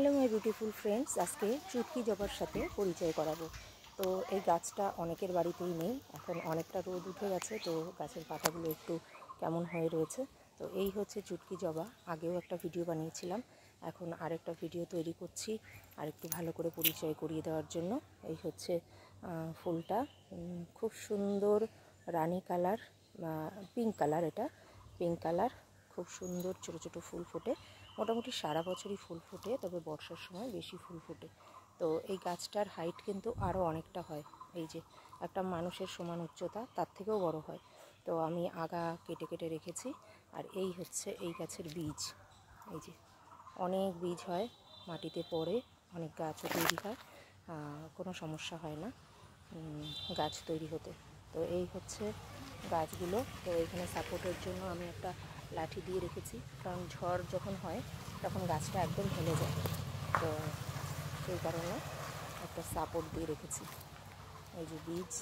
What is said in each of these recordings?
Hello my beautiful friends, আজকে চুটকি জবার সাথে পরিচয় করাবো। তো এই গাছটা অনেকের বাড়িতেই নেই, এখন অনেকটা রোদ উঠে গেছে, তো গাছের পাতাগুলো একটু কেমন হয়ে রয়েছে। তো এই হচ্ছে চুটকি জবা। আগেও একটা ভিডিও বানিয়েছিলাম, এখন আরেকটা ভিডিও তৈরি করছি আর একটু ভালো করে পরিচয় করিয়ে দেওয়ার জন্য। এই হচ্ছে ফুলটা, খুব সুন্দর রানী কালার, পিঙ্ক কালার, এটা পিঙ্ক কালার, খুব সুন্দর ছোটো ছোটো ফুল ফোটে। মোটামুটি সারা বছরই ফুল ফোটে, তবে বর্ষার সময় বেশি ফুল ফোটে। তো এই গাছটার হাইট কিন্তু আরও অনেকটা হয়, এই যে একটা মানুষের সমান উচ্চতা, তার থেকেও বড় হয়। তো আমি আগা কেটে কেটে রেখেছি। আর এই হচ্ছে এই গাছের বীজ, এই যে অনেক বীজ হয়, মাটিতে পড়ে, অনেক গাছও তৈরি হয়, কোনো সমস্যা হয় না গাছ তৈরি হতে। তো এই হচ্ছে গাছগুলো। তো এখানে সাপোর্টের জন্য আমি একটা লাঠি দিয়ে রেখেছি, কারণ ঝড় যখন হয় তখন গাছটা একদম হেলে যায়, তো সেই কারণে একটা সাপোর্ট দিয়ে রেখেছি। এই যে বীজ,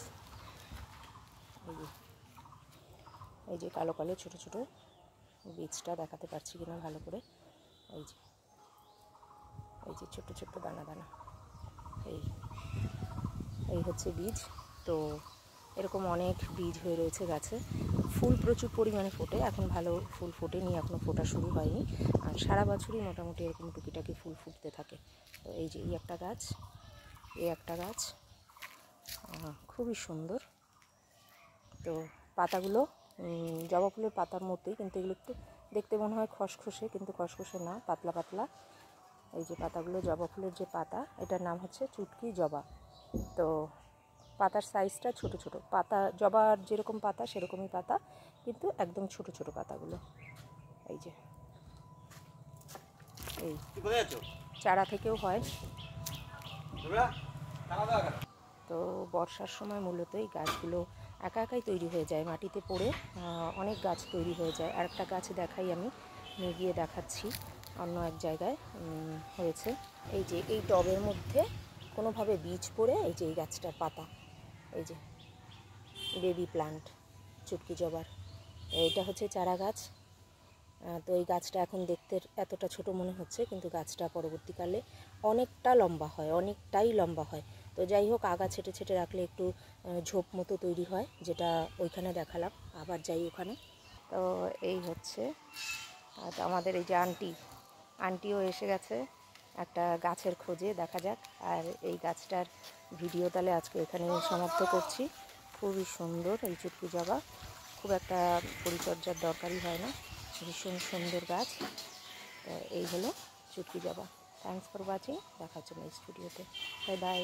এই যে কালো কালো ছোটো ছোটো বীজটা দেখাতে পারছি কিনা ভালো করে, এই যে ছোট্ট ছোট্ট দানা দানা, এই হচ্ছে বীজ। তো এরকম অনেক বীজ হয়ে রয়েছে গাছে। ফুল প্রচুর পরিমাণে ফোটে, এখন ভালো ফুল ফোটেনি, এখনও ফোটা শুরু হয়নি। আর সারা বছরই মোটামুটি এরকম টুকিটাকি ফুল ফুটতে থাকে। তো এই যে এই একটা গাছ খুবই সুন্দর। তো পাতাগুলো জবা ফুলের পাতার মতোই, কিন্তু এগুলো একটু দেখতে মনে হয় খসখসে, কিন্তু খসখসে না, পাতলা পাতলা। এই যে পাতাগুলো, জবা ফুলের যে পাতা, এটার নাম হচ্ছে চুটকি জবা। তো পাতার সাইজটা ছোট ছোট, পাতা জবার যেরকম পাতা সেরকমই পাতা, কিন্তু একদম ছোট ছোট পাতাগুলো। এই যে এই চারা থেকেও হয়। তো বর্ষার সময় মূলত এই গাছগুলো একা একাই তৈরি হয়ে যায়, মাটিতে পড়ে অনেক গাছ তৈরি হয়ে যায়। আর একটা গাছ দেখাই, আমি নিয়ে গিয়ে দেখাচ্ছি, অন্য এক জায়গায় হয়েছে। এই যে এই টবের মধ্যে কোনোভাবে বীজ পড়ে, এই যে এই গাছটার পাতা, এই যে বেবি প্লান্ট চুটকি জবার, এইটা হচ্ছে চারা গাছ। তো এই গাছটা এখন দেখতে এতটা ছোট মনে হচ্ছে, কিন্তু গাছটা পরবর্তীকালে অনেকটাই লম্বা হয়। তো যাই হোক, আগা ছেটে ছেটে রাখলে একটু ঝোপ মতো তৈরি হয়, যেটা ওইখানে দেখালাম। আবার যাই ওখানে। তো এই হচ্ছে, তো আমাদের এই যে আন্টিও এসে গেছে একটা গাছের খোঁজে, দেখা যাক। আর এই গাছটার ভিডিও তাহলে আজকে এখানেই সমাপ্ত করছি। খুবই সুন্দর এই চুটকি জবা, খুব একটা পরিচর্যার দরকারই হয় না, ভীষণ সুন্দর গাছ। এই হলো চুটকি জবা। থ্যাংকস ফর ওয়াচিং, দেখা হচ্ছে নেক্সট ভিডিওতে। Bye bye.